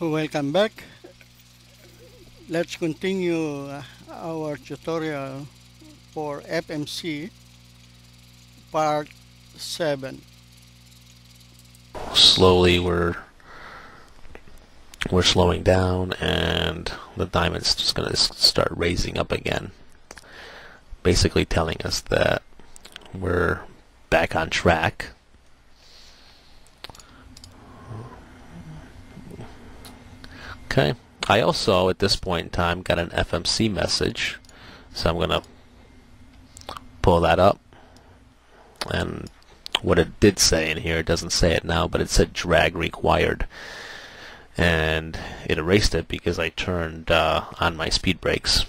Welcome back. Let's continue our tutorial for FMC part 7. Slowly we're slowing down, and the diamond's just going to start raising up again, basically telling us that we're back on track. Okay, I also at this point in time got an FMC message, so I'm going to pull that up, and what it did say in here, it doesn't say it now, but it said drag required, and it erased it because I turned on my speed brakes.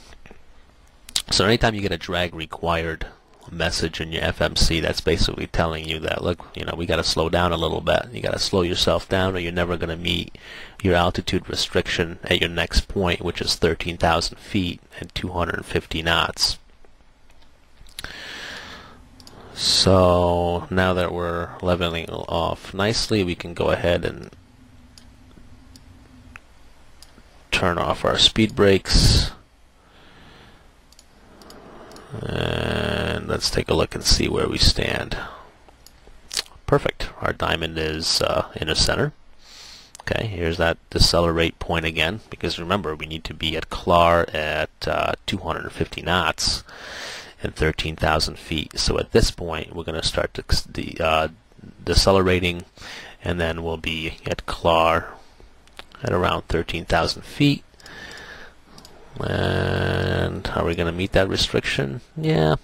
So anytime you get a drag required message in your FMC, that's basically telling you that, look, we got to slow down a little bit. You got to slow yourself down, or you're never going to meet your altitude restriction at your next point, which is 13,000 feet and 250 knots. So now that we're leveling off nicely, we can go ahead and turn off our speed brakes, and let's take a look and see where we stand. Perfect. Our diamond is in the center. Okay, here's that decelerate point again, because remember, we need to be at CLAR at 250 knots and 13,000 feet. So at this point, we're going to start decelerating, and then we'll be at CLAR at around 13,000 feet. And are we going to meet that restriction? Yeah,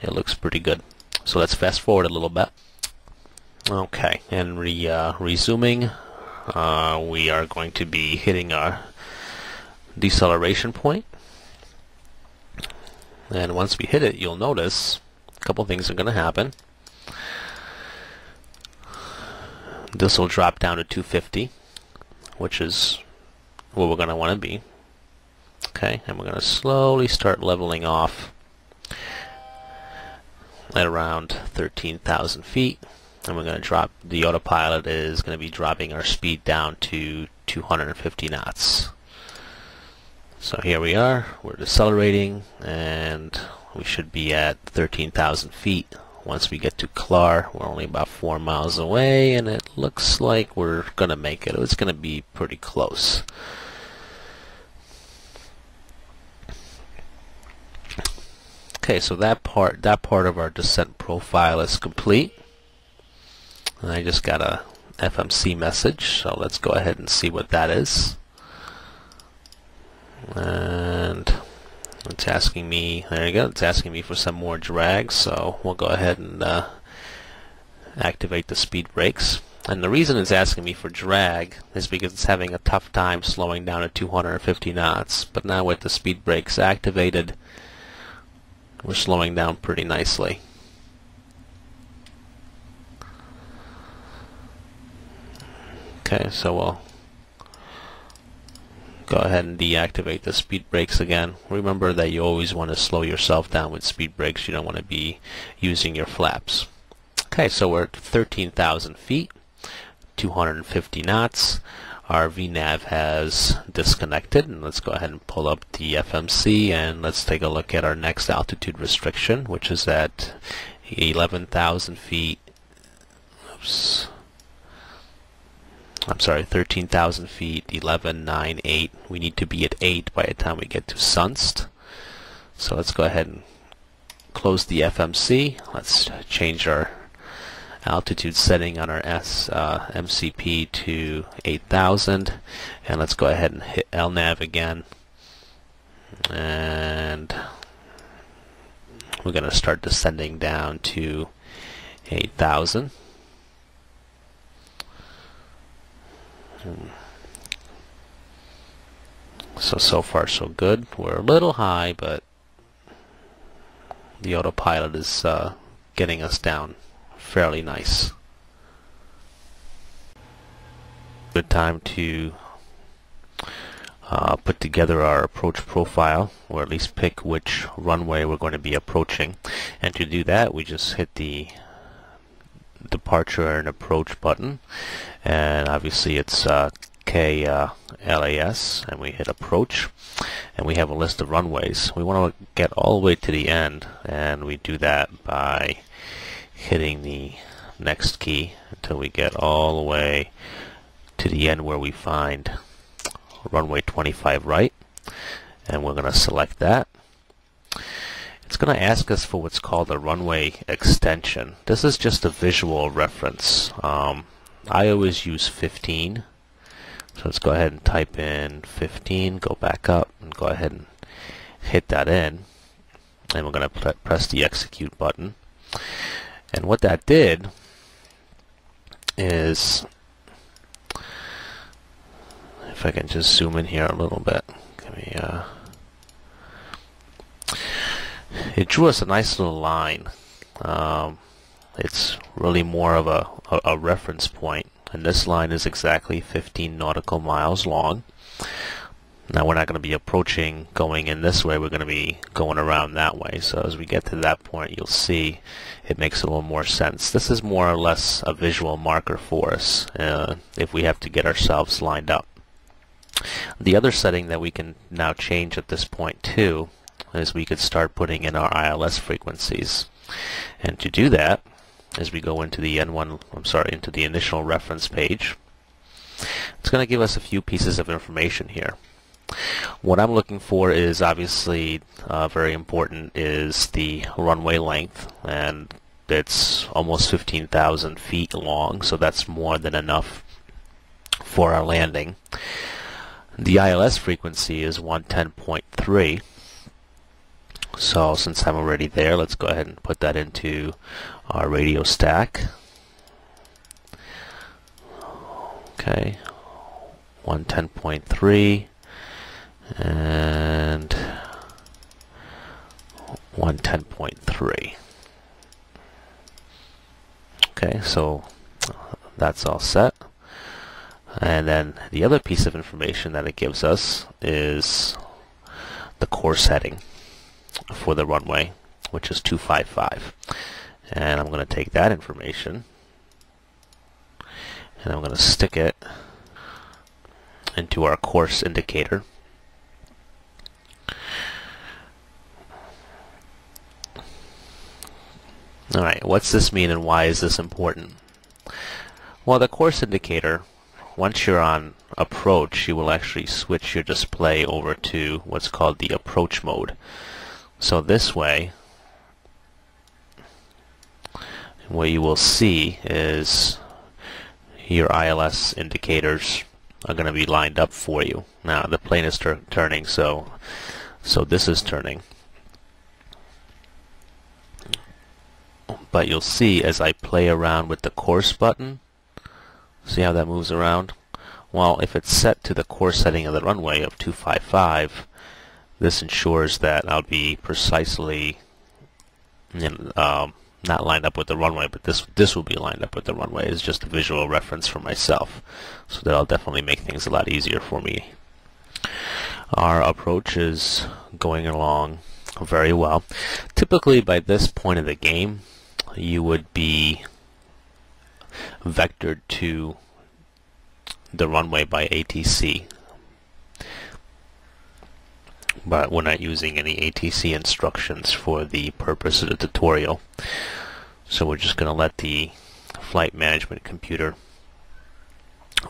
it looks pretty good. So let's fast forward a little bit. Okay, and resuming, we are going to be hitting our deceleration point. And once we hit it, you'll notice a couple things are going to happen. This will drop down to 250, which is where we're going to want to be. Okay, and we're going to slowly start leveling off at around 13,000 feet. And we're going to drop, the autopilot is going to be dropping our speed down to 250 knots. So here we are, we're decelerating, and we should be at 13,000 feet. Once we get to CLAR, we're only about 4 miles away, and it looks like we're going to make it. It's going to be pretty close. Okay, so that part of our descent profile is complete. And I just got a FMC message, so let's go ahead and see what that is. And it's asking me, there you go, it's asking me for some more drag, so we'll go ahead and activate the speed brakes. And the reason it's asking me for drag is because it's having a tough time slowing down at 250 knots. But now with the speed brakes activated, we're slowing down pretty nicely. Okay, so we'll go ahead and deactivate the speed brakes again. Remember that you always want to slow yourself down with speed brakes. You don't want to be using your flaps. Okay, so we're at 13,000 feet, 250 knots. Our VNAV has disconnected, and let's go ahead and pull up the FMC, and let's take a look at our next altitude restriction, which is at 11,000 feet. Oops. I'm sorry, 13,000 feet, 11,980. We need to be at 8 by the time we get to Sunst. So let's go ahead and close the FMC. Let's change our altitude setting on our MCP to 8,000. And let's go ahead and hit LNAV again. And we're going to start descending down to 8,000. So far so good. We're a little high, but the autopilot is getting us down fairly nice. Good time to put together our approach profile, or at least pick which runway we're going to be approaching. And to do that, we just hit the departure and approach button, and obviously it's ci6lg, and we hit approach, and we have a list of runways. We want to get all the way to the end, and we do that by hitting the next key until we get all the way to the end where we find runway 25 right, and we're going to select that. It's going to ask us for what's called a runway extension. This is just a visual reference. I always use 15. So let's go ahead and type in 15, go back up, and go ahead and hit that in. And we're going to press the execute button. And what that did is, if I can just zoom in here a little bit, it drew us a nice little line. It's really more of a reference point, and this line is exactly 15 nautical miles long. Now we're not going to be approaching going in this way, we're going to be going around that way. So as we get to that point, you'll see it makes a little more sense. This is more or less a visual marker for us if we have to get ourselves lined up. The other setting that we can now change at this point too is we could start putting in our ILS frequencies. And to do that, as we go into the into the initial reference page, it's going to give us a few pieces of information here. What I'm looking for is obviously very important is the runway length, and it's almost 15,000 feet long, so that's more than enough for our landing. The ILS frequency is 110.3. So since I'm already there, let's go ahead and put that into our radio stack. Okay, 110.3 and 110.3. Okay, so that's all set. And then the other piece of information that it gives us is the course heading for the runway, which is 255. And I'm going to take that information and I'm going to stick it into our course indicator. Alright, what's this mean and why is this important? Well, the course indicator, once you're on approach, you will actually switch your display over to what's called the approach mode. So this way, what you will see is your ILS indicators are going to be lined up for you. Now the plane is turning, so this is turning. But you'll see as I play around with the course button, see how that moves around? Well, if it's set to the course setting of the runway of 255, this ensures that I'll be precisely not lined up with the runway, but this will be lined up with the runway. It's just a visual reference for myself, so that'll definitely make things a lot easier for me. Our approach is going along very well. Typically by this point of the game, you would be vectored to the runway by ATC, but we're not using any ATC instructions for the purpose of the tutorial, so we're just going to let the flight management computer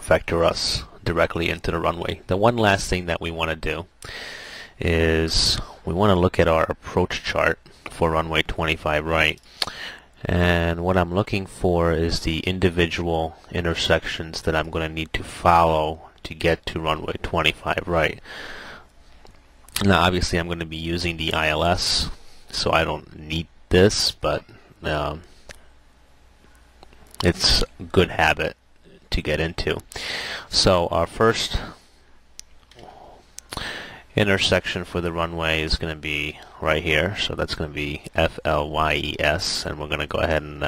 vector us directly into the runway. The one last thing that we want to do is we want to look at our approach chart for runway 25 right, and what I'm looking for is the individual intersections that I'm going to need to follow to get to runway 25 right. Now obviously I'm going to be using the ILS, so I don't need this, but it's a good habit to get into. So our first intersection for the runway is going to be right here, so that's going to be FLYES, and we're going to go ahead and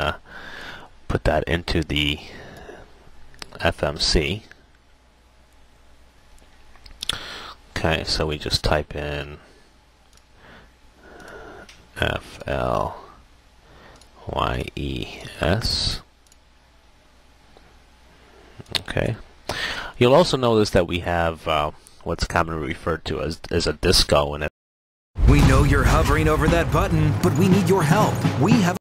put that into the FMC. Okay, so we just type in FLYES. Okay, You'll also notice that we have what's commonly referred to as a disco in it. We know you're hovering over that button, but we need your help. We have